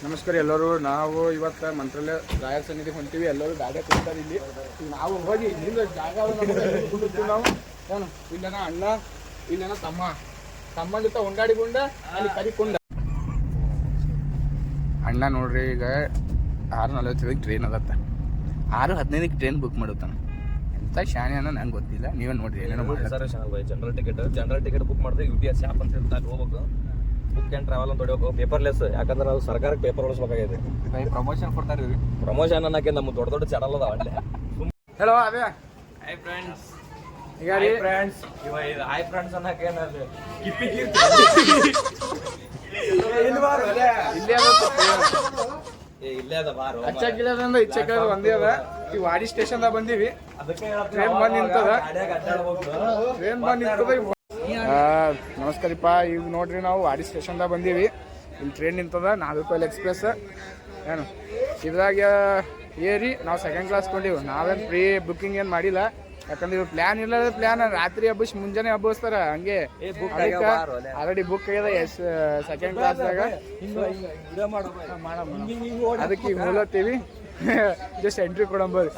ನಮಸ್ಕಾರ ಎಲ್ಲರೂ. ನಾವು ಇವತ್ತು ಮಂತ್ರಾಲಯ ರಾಯರ ಸನ್ನಿಧಿ ಹೊಂತೀವಿ. ಎಲ್ಲರೂ ಗಾಡಿ ಕೊಡ್ತಾರೆ ಇಲ್ಲಿ. ನಾವು ಹೋಗಿ ಇಲ್ಲಿಂದ ಜಾಗ ಕುಂದಿರ್ತೀವಿ ನಾವು. ಏನು ಇಲ್ಲೇನ ಅಣ್ಣ, ಇಲ್ಲೇನ ತಮ್ಮ ಜೊತೆ ಹೊಂದಾಡಿಕೊಂಡ ಅಲ್ಲಿ ಕರಿಕೊಂಡ ಅಣ್ಣ ನೋಡ್ರಿ. ಈಗ 6:45 ಟ್ರೈನ್ ಅದತ್ತ, 6:15 ಟ್ರೈನ್ ಬುಕ್ ಮಾಡುತ್ತಾನೆ. ಎಂತ ಶಾಣೆ ಅನ್ನೋ ನಂಗೆ ಗೊತ್ತಿಲ್ಲ, ನೀವೇ ನೋಡ್ರಿ. ಏನೇನೋ ಜನರಲ್ ಟಿಕೆಟ್ ಬುಕ್ ಮಾಡಿದ್ರೆ UTS ಆ್ಯಪ್ ಅಂತ ಇರ್ತಾರೆ, ಹೋಗ್ಬೇಕು. ಬುಕ್ ಆ್ಯಂಡ್ ಟ್ರಾವೆಲ್ ಅಂತ ಹೊಡಿಬೇಕು, ಪೇಪರ್ಲೆಸ್. ಯಾಕಂದ್ರೆ ನಾವು ಸರ್ಕಾರಕ್ಕೆ ಪೇಪರ್ ಹೊಡಿಸ್ಬೇಕಾಗಿದೆ. ಪ್ರಮೋಷನ್ ಕೊಡ್ತಾರೆ ರೀ. ಪ್ರಮೋಷನ್ ಅನ್ನಕ್ಕೆ ನಮ್ಮ ದೊಡ್ಡ ಚಾನಲ್ ಅದ ಅಲ್ಲೇ. ಹೇಳೋ ಅದೇ ಹಾಯ್ ಫ್ರೆಂಡ್ಸ್. ಈಗ ರೀ ಫ್ರೆಂಡ್ಸ್, ಇದು ಹಾಯ್ ಫ್ರೆಂಡ್ಸ್ ಅನ್ನಕ್ಕೆ ಏನಾದ್ರು ಕಿಪ್ಪಿ ಇಲ್ಲೇ ಅದ ಬಾರು ಹಚ್ಚಾಕಿಲ್ಲದಂದ್ರೆ ಇಚ್ಛೆ ಒಂದೇ ಅದ. ಈ ವಾಡಿ ಸ್ಟೇಷನ್ದಾಗ ಬಂದೀವಿ. ಟ್ರೈನ್ ಬಂದು ನಿಂತದ. ನಮಸ್ಕಾರಪ್ಪ. ಈಗ ನೋಡ್ರಿ, ನಾವು ವಾಡಿ ಸ್ಟೇಷನ್ದಾಗ ಬಂದೀವಿ. ಇಲ್ಲಿ ಟ್ರೈನ್ ನಿಂತದ, ನಾಗರ್ಕೋಯಿಲ್ ಎಕ್ಸ್ಪ್ರೆಸ್. ಏನು ಇದ್ರಾಗ ಏರಿ ನಾವು ಸೆಕೆಂಡ್ ಕ್ಲಾಸ್ ಕೊಂಡಿವಿ. ನಾವೇನು ಪ್ರೀ ಬುಕ್ಕಿಂಗ್ ಏನು ಮಾಡಿಲ್ಲ, ಯಾಕಂದ್ರೆ ಇವ್ರು ಪ್ಲ್ಯಾನ್ ಇಲ್ಲ. ಪ್ಲ್ಯಾನ್ ರಾತ್ರಿ ಹಬ್ಬಿಸಿ ಮುಂಜಾನೆ ಹಬ್ಬಿಸ್ತಾರ. ಹಂಗೆ ಆಲ್ರೆಡಿ ಬುಕ್ ಆಗ್ಯದ ಸೆಕೆಂಡ್ ಕ್ಲಾಸ್ದಾಗ. ಅದಕ್ಕೆ ಈಗ ಹೋಲತ್ತೀವಿ. Just entry ಕೊಡಂಬೋದು.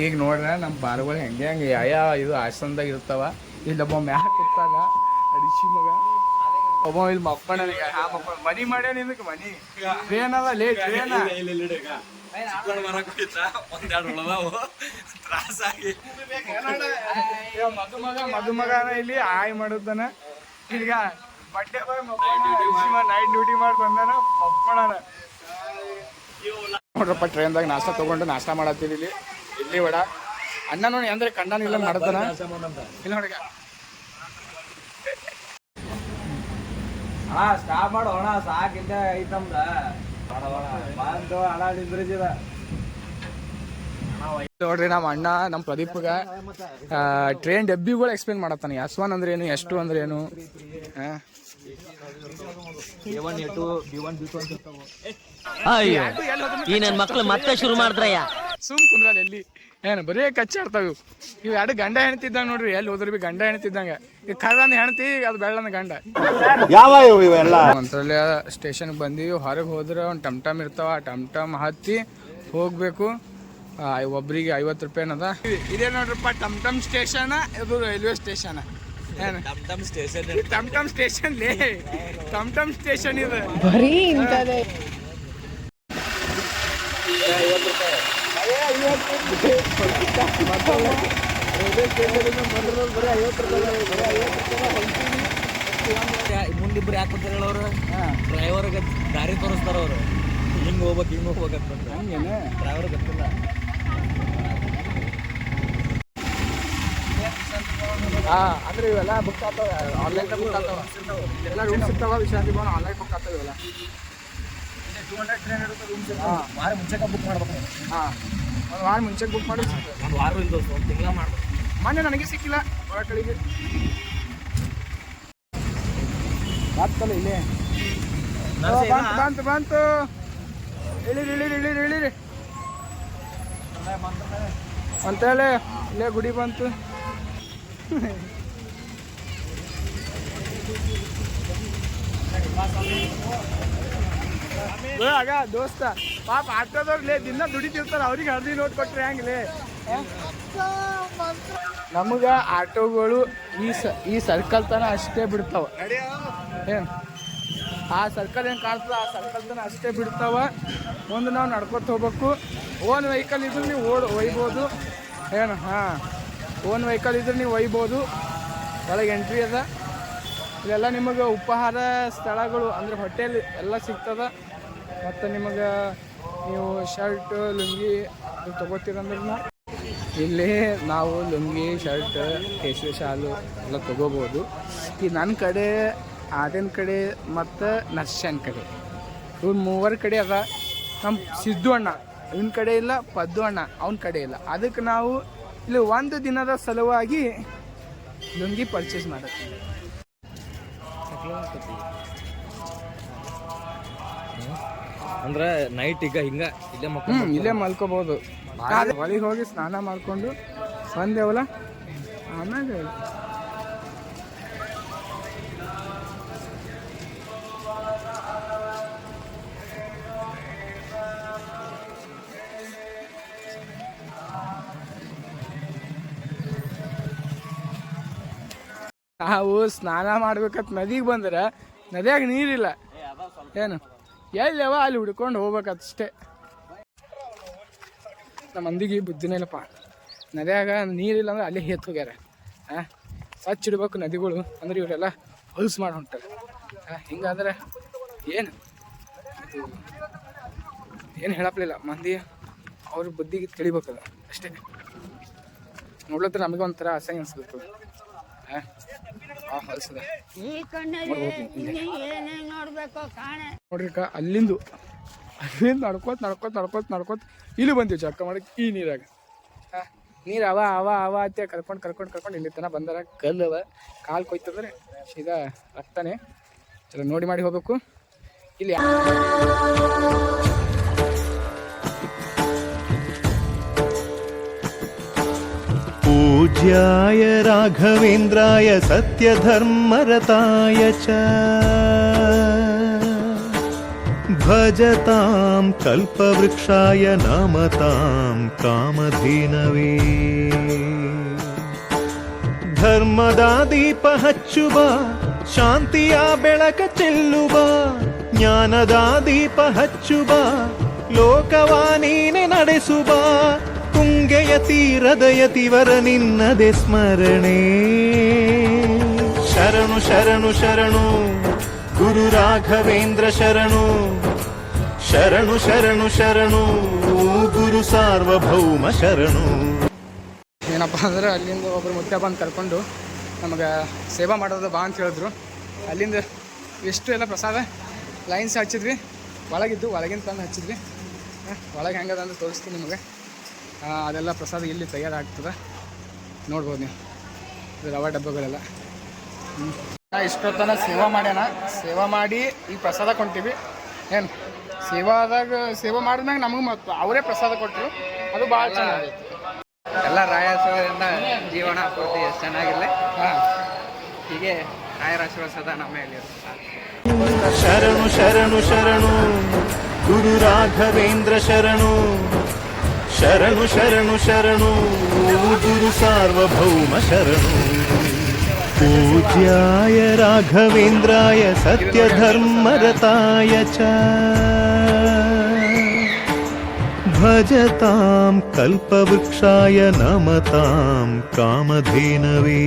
ಈಗ ನೋಡ್ರೆ ನಮ್ಮ ಬಾರ್ಗಳು ಹೆಂಗೆ ಯಾವ ಇದು ಆಶ್ರಮದಾಗ ಇರ್ತಾವ. ಇಲ್ಲೊಬ್ಬ ಮ್ಯಾಗ ಕೂತಾಗ ಅಡಿಸಿ ಮಗ, ಒಬ್ಬ ಇಲ್ಲಿ ಮಕ್ಕಳ ಮನಿ ಮಾಡ್ಯಾನ. ಇದಕ್ಕೆ ಮನಿ ಟ್ರೇನ್ ಅದ ಲೇ, ಟ್ರೇನ್ ಮದುಮಗನ ಇಲ್ಲಿ ಆಯ್ ಮಾಡುತ್ತಾನ. ಈಗ ಬಡ್ಡೆ ನೈಟ್ ಡ್ಯೂಟಿ ಮಾಡಿ ಬಂದಾನ, ಮಕ್ಕಳಾನ. ನೋಡ್ರಪ್ಪ, ಟ್ರೈನ್ದಾಗ ನಾಷ್ಟ ತಗೊಂಡು ನಾಷ್ಟ ಮಾಡತ್ತೀವಿ. ಇಲ್ಲಿ ವಡ ಅಣ್ಣ ನೋಡಿ ಅಂದ್ರೆ ಕಂಡನ ಇಲ್ಲ ಮಾಡ್ತಾನ. ಇಲ್ಲ ನೋಡಿ ಸ್ಟಾಪ್ ಮಾಡು ಅಣ್ಣ, ಸಾಕಿಂದ ಐತಮ್ದ ನೋಡ್ರಿ. ನಮ್ಮ ಅಣ್ಣ ನಮ್ಮ ಪ್ರದೀಪ್ಗ ಟ್ರೈನ್ ಡಬ್ಬಿಗಳು ಎಕ್ಸ್ಪ್ಲೇನ್ ಮಾಡತ್ತಾನೆ. S1 ಅಂದ್ರೆ ಏನು, S2 ಅಂದ್ರೆ ಏನು. ಈ ನನ್ನ ಮಕ್ಳು ಮತ್ತೆ ಶುರು ಮಾಡಿದ್ರಯ್ಯ. ಸುಮ್ ಕುಂದ್ರಲ್ಲಿ ಎಲ್ಲಿ ಏನು ಬರೀ ಕಚ್ಚಾಡ್ತಾವ ಇವು. ಎರಡು ಗಂಡ ಹೆಣ್ತಿದ್ದಂಗ ನೋಡ್ರಿ. ಎಲ್ಲಿ ಹೋದ್ರಿ ಬಿ ಗಂಡ ಹೆಣ್ತಿದ್ದಂಗ. ಈಗ ಕರ್ರನ್ನ ಹೆಣ್ತಿ, ಅದು ಬೆಳ್ಳನ ಗಂಡ. ಮಂತ್ರಾಲಯ ಸ್ಟೇಷನ್ಗೆ ಬಂದೀವಿ. ಹೊರಗೆ ಹೋದ್ರೆ ಒಂದು ಟಮ್ ಇರ್ತಾವ. ಟಮ್ ಹತ್ತಿ ಹೋಗ್ಬೇಕು. ಒಬ್ರಿಗೆ 50 ರೂಪಾಯಿ ಅದ. ಇದೇ ನೋಡ್ರಪ್ಪ ಟಮ್ ಸ್ಟೇಷನ್. ಇದು ರೈಲ್ವೆ ಸ್ಟೇಷನ್. ಏನು ಟಮ್ ಸ್ಟೇಷನ್ ಲೇ, ಟಮ್ ಸ್ಟೇಷನ್ ಇದು. ಬರೀ ಇಂಥದ್ದೇ. ಮುಂದಿಬ್ರು ಯಾಕೆ ಬರ್ತಾರೆ ಹೇಳೋರು? ಡ್ರೈವರ್ಗೆ ದಾರಿ ತೋರಿಸ್ತಾರ ಅವರು. ಹಿಂಗೆ ಹೋಗ್ಬೇಕಂತ ಹಂಗೇನೆ ಡ್ರೈವರ್ ಗೊತ್ತಿಲ್ಲ. ಅಂದ್ರೆ ಇವೆಲ್ಲ ಬುಕ್ ಆಗ್ತಾವ, ಆನ್ಲೈನ್ ಬುಕ್ ಆಗ್ತಾವ. ಎಲ್ಲ ರೂಮ್ಸ್ ಇರ್ತಾವ, ವಿಶ್ರಾಂತಿ ಭವನ ಆನ್ಲೈನ್ ಬುಕ್ ಆಗ್ತಾವ ಇವೆಲ್ಲ. 200 ಟ್ರೈನ್ ಇರುತ್ತೆ ರೂಮ್ಸ್. ವಾರ ಮುಂಚೆಗೆ ಬುಕ್ ಮಾಡ್ಬೇಕು. ಒಂದು ವಾರ ಮುಂಚೆಗೆ ಬುಕ್ ಮಾಡಿ. ಒಂದು ವಾರ ಇಲ್ಲ, ಒಂದು ತಿಂಗಳ ಮಾಡ್ಬೇಕು. ಮೊನ್ನೆ ನನಗೆ ಸಿಕ್ಕಿಲ್ಲ ಹೊರ ಕಡೆಗೆ. ಬಾತ್ತಲ್ಲ ಇಲ್ಲೇ ಬಂತು. ಇಳಿರಿ ಅಂತೇಳಿ ಇಲ್ಲೇ ಗುಡಿ ಬಂತು. ಆಗ ದೋಸ್ತ ಪಾಪ ಆಟೋದವ್ರಲ್ಲೇ ದಿನ ದುಡಿತಿರ್ತಾರ. ಅವ್ರಿಗೆ ಹಳದಿ ನೋಟ್ ಕೊಟ್ರೆ ಹೆಂಗ್ಲೇ. ನಮಗ ಆಟೋಗಳು ಈ ಸರ್ಕಲ್ ತನ ಅಷ್ಟೇ ಬಿಡ್ತಾವ. ಏನು ಆ ಸರ್ಕಲ್ ಏನು ಕಾಣ್ತದ, ಆ ಸರ್ಕಲ್ ತನ ಅಷ್ಟೇ ಬಿಡ್ತಾವ. ಒಂದು ನಾವು ನಡ್ಕೊತ ಹೋಗ್ಬೇಕು. ಓನ್ ವೆಹಿಕಲ್ ಇದ್ರೆ ನೀವು ಒಯ್ಬೋದು. ಏನು ಓನ್ ವೆಹಿಕಲ್ ಇದ್ರೆ ನೀವು ಒಯ್ಬೋದು. ಒಳಗೆ ಎಂಟ್ರಿ ಅದ. ಇಲ್ಲೆಲ್ಲ ನಿಮಗೆ ಉಪಹಾರ ಸ್ಥಳಗಳು ಅಂದರೆ ಹೋಟೆಲ್ ಎಲ್ಲ ಸಿಗ್ತದ. ಮತ್ತು ನಿಮಗೆ ನೀವು ಶರ್ಟ್ ಲುಂಗಿ ತೊಗೋತೀರಂದ್ರೂ ಇಲ್ಲಿ ನಾವು ಲುಂಗಿ ಶರ್ಟ್ ಕೇಸರಿ ಶಾಲು ಎಲ್ಲ ತೊಗೋಬೋದು. ಈ ನನ್ನ ಕಡೆ, ಆದಿನ ಕಡೆ ಮತ್ತು ನರ್ಶನ್ ಕಡೆ, ಇವ್ರು 3 ಕಡೆ ಅದ. ನಮ್ಮ ಸಿದ್ದು ಅಣ್ಣ ಇವನ ಕಡೆ ಇಲ್ಲ, ಪದ್ದು ಅಣ್ಣ ಅವನ ಕಡೆ ಇಲ್ಲ. ಅದಕ್ಕೆ ನಾವು ಇಲ್ಲಿ ಒಂದು ದಿನದ ಸಲುವಾಗಿ ಲುಂಗಿ ಪರ್ಚೇಸ್ ಮಾಡುತ್ತೀವಿ. ಅಂದ್ರೆ ನೈಟ್ ಈಗ ಇಲ್ಲೇ ಮಲ್ಕೋಬಹುದು. ಹೊಳಿಗೆ ಹೋಗಿ ಸ್ನಾನ ಮಾಡ್ಕೊಂಡು ಬಂದೇವಲ್ಲ, ಆಮೇಲೆ ನಾವು ಸ್ನಾನ ಮಾಡ್ಬೇಕಂತ ನದಿಗೆ ಬಂದ್ರೆ ನದಿಯಾಗ ನೀರಿಲ್ಲ ಏನು ಎಲ್ಲವ ಅಲ್ಲಿ ಹುಡ್ಕೊಂಡು ಹೋಗ್ಬೇಕಷ್ಟೇ. ನಮ್ಮ ಮಂದಿಗೆ ಬುದ್ಧಿನೇ ಇಲ್ಲಪ್ಪ, ನದಿಯಾಗ ನೀರಿಲ್ಲ ಅಂದ್ರೆ ಅಲ್ಲಿ ಹೇತ್ ಹೋಗ್ಯಾರ. ಸ್ವಚ್ಛ ಇಡ್ಬೇಕು ನದಿಗಳು ಅಂದ್ರೆ ಇವರೆಲ್ಲ ಹೊಲ್ಸು ಮಾಡಿ ಹೊಂಟಾರೆ. ಹಿಂಗಾದ್ರೆ ಏನು ಹೇಳಪ್ಲಿಲ್ಲ, ಮಂದಿ ಅವ್ರ ಬುದ್ಧಿಗೆ ತಿಳಿಬೇಕದ ಅಷ್ಟೇ. ನೋಡ್ಲತ್ರ ನಮಗೆ ಒಂಥರ ಅಸಹ್ಯ ಅನ್ಸ್ಬೇಕು. ಹೊಲ್ಸದ ನೋಡ್ರಿ ಅಲ್ಲಿಂದ ನಡ್ಕೋತ ಇಲ್ಲಿ ಬಂದೀವಿ ಜಳಕ ಮಾಡಕ್ಕೆ. ಈ ನೀರಾಗ ನೀರು ಅವ ಅಂತ ಕರ್ಕೊಂಡು ಇಲ್ಲಿ ತನಕ ಬಂದಾರ. ಕಲ್ಲವ ಕಾಲು ಕೊಯ್ತಂದ್ರೆ ಸೀದಾ ರಕ್ತನೇ. ಚಲೋ ನೋಡಿ ಮಾಡಿ ಹೋಗ್ಬೇಕು. ಇಲ್ಲಿ पूज्याय राघवेन्द्राय सत्यधर्मरताय च भजतां कल्पवृक्षाय नमतां कामधेनवे ಧರ್ಮದ ದೀಪ ಹಚ್ಚುವ ಶಾಂತಿಯ ಬೆಳಕ ಚೆಲ್ಲುವ ಜ್ಞಾನದ ದೀಪ ಹಚ್ಚುವ ಲೋಕವ ನೀನೆ ನಡೆಸುವ ತುಂಗೆಯ ತೀರದ ಯತಿವರ ನಿನ್ನದೆ ಸ್ಮರಣೆ ಶರಣು ಶರಣು ಶರಣು ಗುರು ರಾಘವೇಂದ್ರ ಶರಣು ಶರಣು ಶರಣು ಶರಣು ಗುರು ಸಾರ್ವಭೌಮ ಶರಣು. ಏನಪ್ಪ ಅಂದ್ರೆ ಅಲ್ಲಿಂದ ಒಬ್ಬರು ಮುತ್ಯ ಬಂದು ಕರ್ಕೊಂಡು ನಮಗೆ ಸೇವಾ ಮಾಡೋದು ಬಾ ಅಂತ ಹೇಳಿದ್ರು. ಅಲ್ಲಿಂದ ಎಷ್ಟು ಎಲ್ಲ ಪ್ರಸಾದ ಲೈನ್ಸ್ ಹಚ್ಚಿದ್ವಿ, ಒಳಗಿಂದ ತಂದು ಹಚ್ಚಿದ್ವಿ. ಒಳಗೆ ಹೆಂಗದ ಅಂತ ತೋರಿಸ್ತೀನಿ ನಿಮಗೆ. ಅದೆಲ್ಲ ಪ್ರಸಾದ ಇಲ್ಲಿ ತಯಾರಾಗ್ತದೆ, ನೋಡ್ಬೋದು ನೀವು. ಇದು ರವೆ ಡಬ್ಬಗಳೆಲ್ಲ ಇಷ್ಟೊತ್ತನ ಸೇವಾ ಮಾಡ್ಯಾನ. ಸೇವಾ ಮಾಡಿ ಈ ಪ್ರಸಾದ ಕೊಂತೀವಿ. ಏನು ಸೇವಾ ಮಾಡಿದ್ಮ್ಯಾಗ ನಮಗೆ ಮತ್ತು ಅವರೇ ಪ್ರಸಾದ ಕೊಟ್ಟರು. ಅದು ಭಾಳ ಚೆನ್ನಾಗಿತ್ತು. ಎಲ್ಲ ರಾಯಸದಿಂದ ಜೀವನ ಪೂರ್ತಿ ಎಷ್ಟು ಚೆನ್ನಾಗಿರಲಿ. ಹೀಗೆ ರಾಯರ ಆಶೀರ್ವಾದ ನಮ್ಮ ಮೇಲೆ ಶರಣು ಶರಣು ಶರಣು ಗುರು ರಾಘವೇಂದ್ರ ಶರಣು ಶರಣು ಶರಣು ಶರಣು ಗುರು ಸಾರ್ವಭೌಮ ಶರಣು. पूज्याय राघवेन्द्राय सत्यधर्मरताय च भजतां कल्पवृक्षाय नमतां कामधेनवे